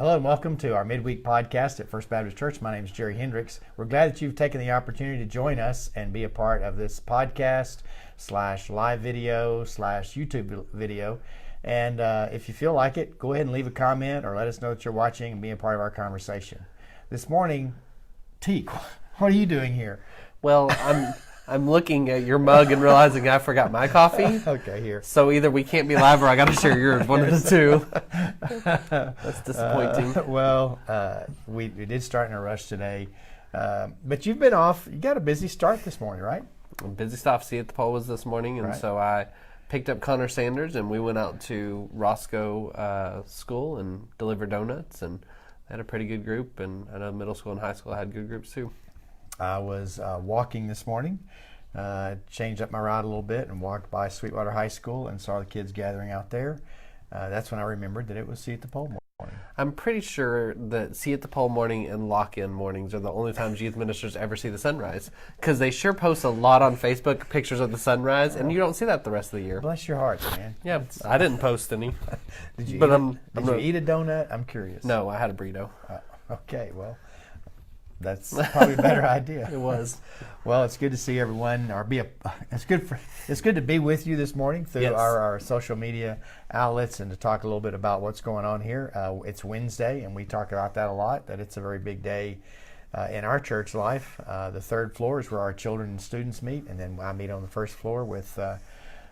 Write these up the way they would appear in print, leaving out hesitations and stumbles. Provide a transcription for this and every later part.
Hello and welcome to our Midweek podcast at First Baptist Church. My name is Jerry Hendricks. We're glad that you've taken the opportunity to join us and be a part of this podcast / live video / YouTube video. And if you feel like it, go ahead and leave a comment or let us know that you're watching and be a part of our conversation. This morning, Teak, what are you doing here? Well, I'm looking at your mug and realizing I forgot my coffee. Okay, here. So either we can't be live or I got to share yours. One of the two. That's disappointing. We did start in a rush today, but you've been off. You got a busy start this morning, right? Busy stuff. See at the poll was this morning, and so I picked up Connor Sanders and we went out to Roscoe School and delivered donuts, and had a pretty good group. And I know middle school and high school had good groups too. I was walking this morning, changed up my route a little bit and walked by Sweetwater High School and saw the kids gathering out there. That's when I remembered that it was See at the Pole morning. I'm pretty sure that See at the Pole morning and lock-in mornings are the only times youth ministers ever see the sunrise, because they sure post a lot on Facebook pictures of the sunrise, and you don't see that the rest of the year. Bless your hearts, man. Yeah, I didn't post any. Did you But eat a donut? I'm curious. No, I had a burrito. Okay, well, that's probably a better idea. It was. Well, it's good to see everyone, it's good to be with you this morning through our social media outlets and to talk a little bit about what's going on here. It's Wednesday, and we talk about that a lot, that it's a very big day in our church life. The third floor is where our children and students meet, and then I meet on the first floor with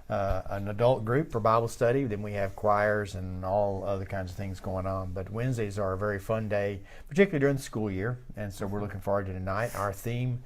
an adult group for Bible study. Then we have choirs and all other kinds of things going on. But Wednesdays are a very fun day, particularly during the school year, and so we're looking forward to tonight. Our theme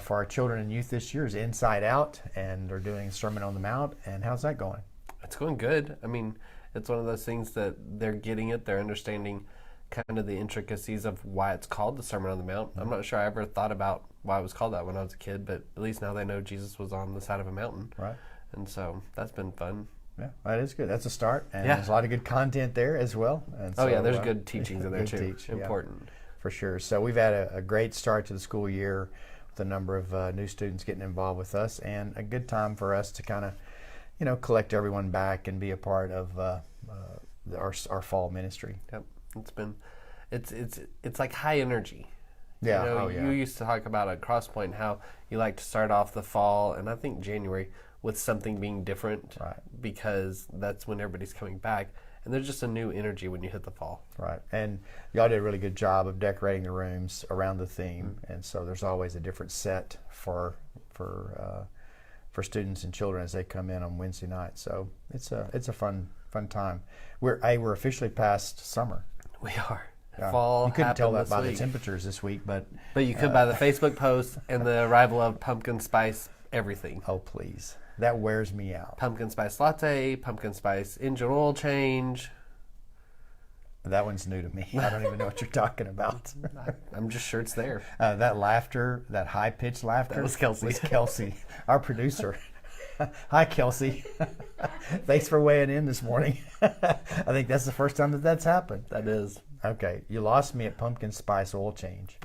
for our children and youth this year is Inside Out, and they're doing Sermon on the Mount. And how's that going? It's going good. I mean, it's one of those things that they're getting it. They're understanding kind of the intricacies of why it's called the Sermon on the Mount. I'm not sure I ever thought about why it was called that when I was a kid, but at least now they know Jesus was on the side of a mountain. Right. And so that's been fun. Yeah, that is good. That's a start. And there's a lot of good content there as well. And so, there's good teachings in there too. Important. Yeah, for sure. So we've had a great start to the school year with a number of new students getting involved with us, and a good time for us to kind of, collect everyone back and be a part of our fall ministry. Yep. It's like high energy. Yeah. You used to talk about at Crosspoint how you like to start off the fall, and I think January, with something being different, because that's when everybody's coming back, and there's just a new energy when you hit the fall. Right, and y'all did a really good job of decorating the rooms around the theme, and so there's always a different set for students and children as they come in on Wednesday night. So it's a fun time. We're officially past summer. We are. Fall. You couldn't tell that by week. the temperatures this week, but you could by the Facebook post and the arrival of pumpkin spice everything. Oh please. That wears me out. Pumpkin spice latte, pumpkin spice engine oil change. That one's new to me. I don't even know what you're talking about. I'm just sure it's there. That laughter, that high-pitched laughter. That was Kelsey. Our producer. Hi, Kelsey. Thanks for weighing in this morning. I think that's the first time that's happened. That is. Okay, you lost me at pumpkin spice oil change.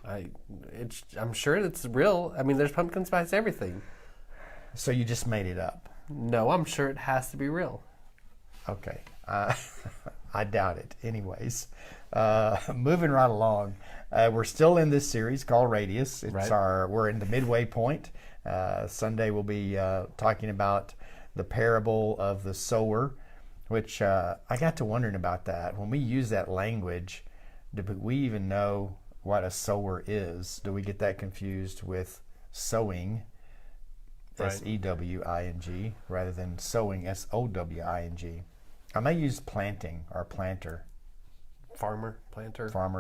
I'm sure it's real. I mean, there's pumpkin spice everything. So you just made it up? No, I'm sure it has to be real. Okay. I doubt it. Anyways, moving right along, we're still in this series called Radius. We're in the midway point. Sunday we'll be talking about the parable of the sower, which I got to wondering about that. When we use that language, do we even know what a sower is? Do we get that confused with sowing? S-E-W-I-N-G rather than sowing, S-O-W-I-N-G. I may use planting or planter. Farmer,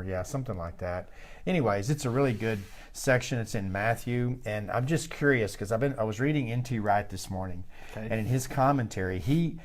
yeah, something like that. Anyways, it's a really good section. It's in Matthew, and I'm just curious because I was reading N.T. Wright this morning, and in his commentary, he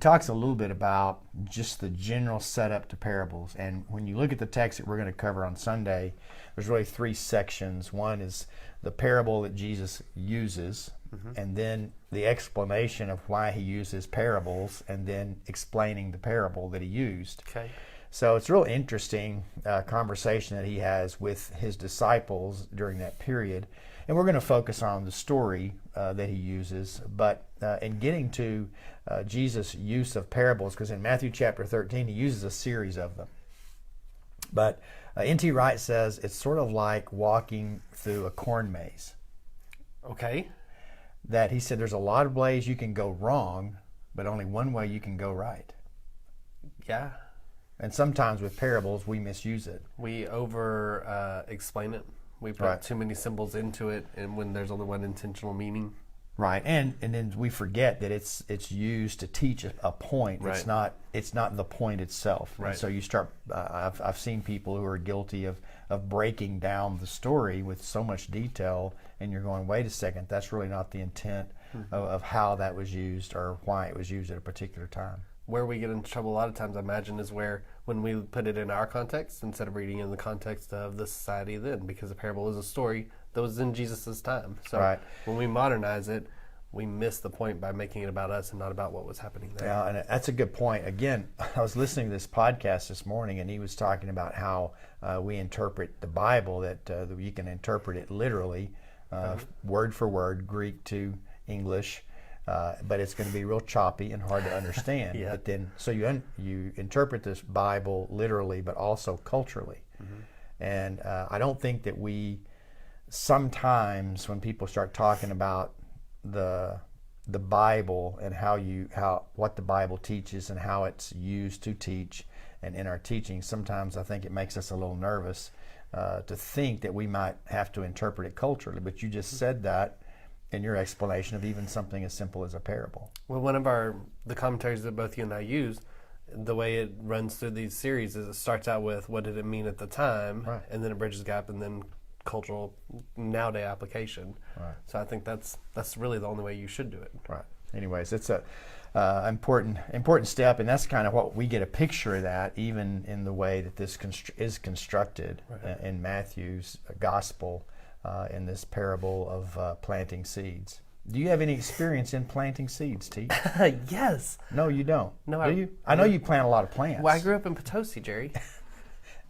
talks a little bit about just the general setup to parables. And when you look at the text that we're going to cover on Sunday, there's really three sections. One is the parable that Jesus uses, and then the explanation of why he uses parables, and then explaining the parable that he used. Okay. So it's a real interesting conversation that he has with his disciples during that period. And we're going to focus on the story that he uses, but in getting to Jesus' use of parables, because in Matthew chapter 13, he uses a series of them. But N.T. Wright says it's sort of like walking through a corn maze. Okay. That he said there's a lot of ways you can go wrong, but only one way you can go right. Yeah. And sometimes with parables, we misuse it. We over explain it. We put too many symbols into it, and when there's only one intentional meaning. Right, and then we forget that it's used to teach a point. Right. It's not the point itself. Right. And so you start. I've seen people who are guilty of breaking down the story with so much detail, and you're going, wait a second, that's really not the intent of how that was used or why it was used at a particular time. Where we get into trouble a lot of times, I imagine, is where when we put it in our context instead of reading in the context of the society then, because a parable is a story that was in Jesus' time. So when we modernize it, we miss the point by making it about us and not about what was happening there. Yeah, and that's a good point. Again, I was listening to this podcast this morning, and he was talking about how we interpret the Bible, that you can interpret it literally, word for word, Greek to English, but it's going to be real choppy and hard to understand. Yeah. But then, so you interpret this Bible literally, but also culturally. And I don't think that we sometimes, when people start talking about the Bible and what the Bible teaches and how it's used to teach and in our teaching, sometimes I think it makes us a little nervous to think that we might have to interpret it culturally. But you just said that in your explanation of even something as simple as a parable. Well, one of the commentaries that both you and I use, the way it runs through these series is it starts out with what did it mean at the time, and then it bridges the gap, and then cultural nowadays application. So I think that's really the only way you should do it. Right. Anyways, it's a important step, and that's kind of what we get a picture of that even in the way that this is constructed in Matthew's gospel in this parable of planting seeds. Do you have any experience in planting seeds, T? Yes. No, you don't. No, do you? I know you plant a lot of plants. Well, I grew up in Potosi, Jerry.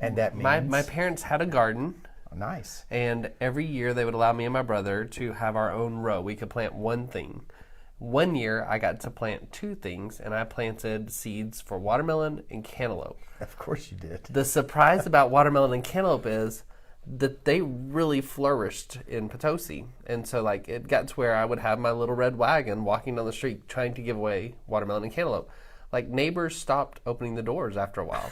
And that means my parents had a garden. Nice. And every year they would allow me and my brother to have our own row. We could plant one thing. One year I got to plant two things, and I planted seeds for watermelon and cantaloupe. Of course you did. The surprise about watermelon and cantaloupe is that they really flourished in Potosi. And so it got to where I would have my little red wagon walking down the street trying to give away watermelon and cantaloupe. Neighbors stopped opening the doors after a while.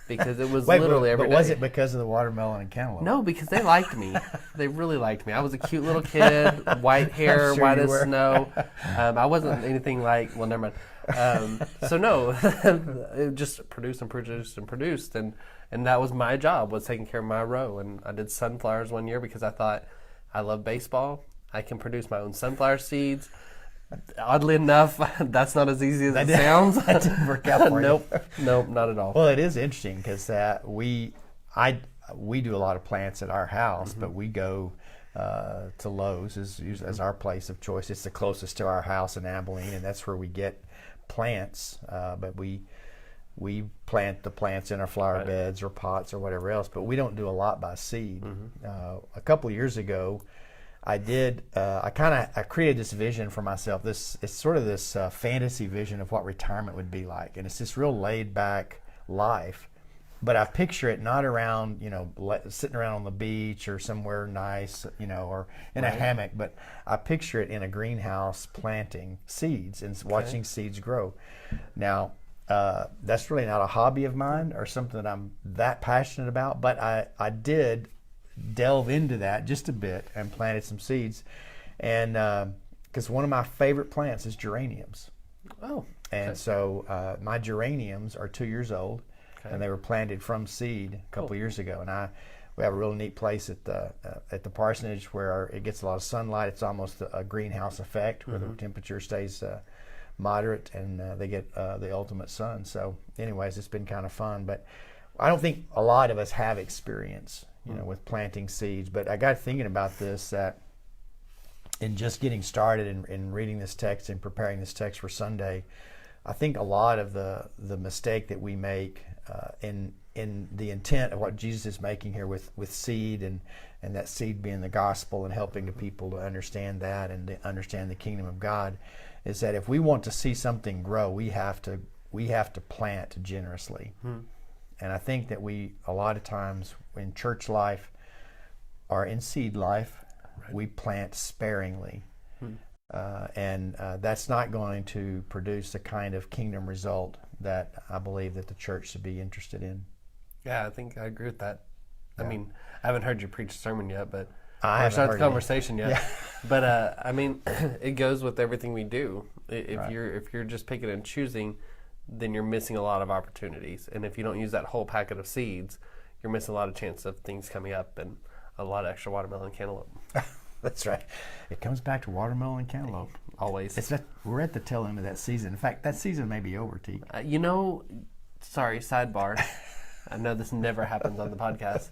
Because it was literally every day. But was it because of the watermelon and cantaloupe? No, because they liked me. They really liked me. I was a cute little kid, white hair, white as snow. I wasn't anything never mind. So no, it just produced and produced and produced. And that was my job, was taking care of my row. And I did sunflowers one year because I thought, I love baseball. I can produce my own sunflower seeds. Oddly enough, that's not as easy as it sounds. That didn't work out for you. Nope, not at all. Well, it is interesting because we do a lot of plants at our house, but we go to Lowe's as our place of choice. It's the closest to our house in Abilene, and that's where we get plants. But we plant the plants in our flower beds or pots or whatever else, but we don't do a lot by seed. A couple of years ago, I created this vision for myself. It's sort of this fantasy vision of what retirement would be like, and it's this real laid back life. But I picture it not around, sitting around on the beach or somewhere nice, or in a hammock. But I picture it in a greenhouse, planting seeds and watching seeds grow. Now, that's really not a hobby of mine or something that I'm that passionate about. But I did delve into that just a bit and planted some seeds, and because one of my favorite plants is geraniums. And so my geraniums are 2 years old, and they were planted from seed a couple of years ago. And we have a real neat place at the parsonage where it gets a lot of sunlight. It's almost a greenhouse effect where the temperature stays moderate, and they get the ultimate sun. So anyways, it's been kind of fun, but I don't think a lot of us have experience with planting seeds. But I got thinking about this, that in just getting started in reading this text and preparing this text for Sunday, I think a lot of the mistake that we make in the intent of what Jesus is making here with seed and that seed being the gospel and helping the people to understand that and to understand the kingdom of God, is that if we want to see something grow, we have to plant generously. And I think that we, a lot of times in church life or in seed life, we plant sparingly. And that's not going to produce the kind of kingdom result that I believe that the church should be interested in. Yeah, I think I agree with that. Yeah. I mean, I haven't heard you preach a sermon yet, but I or haven't start the heard conversation yet. Yeah. But I mean, it goes with everything we do. If Right. you're just picking and choosing, then you're missing a lot of opportunities. And if you don't use that whole packet of seeds, you're missing a lot of chance of things coming up and a lot of extra watermelon and cantaloupe. That's right. It comes back to watermelon and cantaloupe. Always. We're at the tail end of that season. In fact, that season may be over, T. Sorry, sidebar. I know this never happens on the podcast.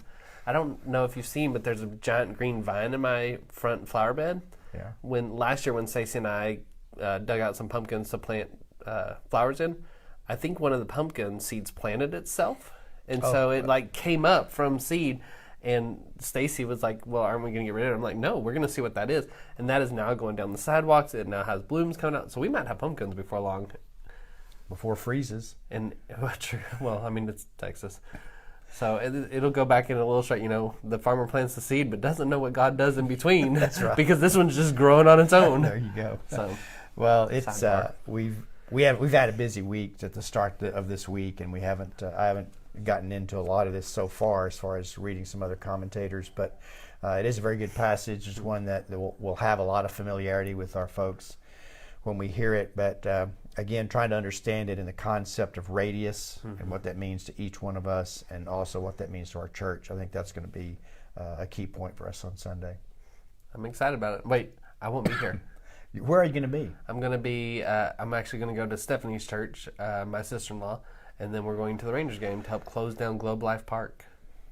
I don't know if you've seen, but there's a giant green vine in my front flower bed. Yeah. Last year when Stacey and I dug out some pumpkins to plant flowers in, I think one of the pumpkin seeds planted itself, and so it came up from seed. And Stacy was like, "Well, aren't we going to get rid of it?" I'm like, "No, we're going to see what that is." And that is now going down the sidewalks. It now has blooms coming out, so we might have pumpkins before long. Before it freezes. And well, I mean, it's Texas. So it'll go back and it'll illustrate, the farmer plants the seed but doesn't know what God does in between. That's right. Because this one's just growing on its own. There you go. So, well, it's we've had a busy week at the start of this week, and I haven't gotten into a lot of this so far as reading some other commentators, but it is a very good passage. It's one that will have a lot of familiarity with our folks when we hear it, but again, trying to understand it in the concept of radius and what that means to each one of us, and also what that means to our church. I think that's going to be a key point for us on Sunday. I'm excited about it. Wait, I won't be here. Where are you going to be? I'm going to be, I'm actually going to go to Stephanie's church, my sister-in-law, and then we're going to the Rangers game to help close down Globe Life Park.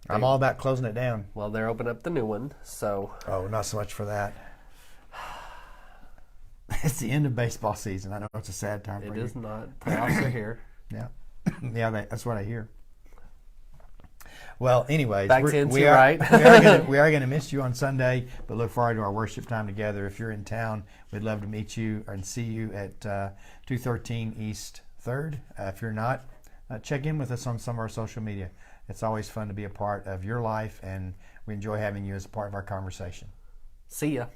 I'm all about closing it down. Well, they're opening up the new one, so. Oh, not so much for that. It's the end of baseball season. I know it's a sad time for you. It is not. Playoffs are here. Yeah. Yeah, that's what I hear. Well, anyways, Back to NC, we are right? we are going to miss you on Sunday, but look forward to our worship time together. If you're in town, we'd love to meet you and see you at 213 East 3rd. If you're not, check in with us on some of our social media. It's always fun to be a part of your life, and we enjoy having you as a part of our conversation. See ya.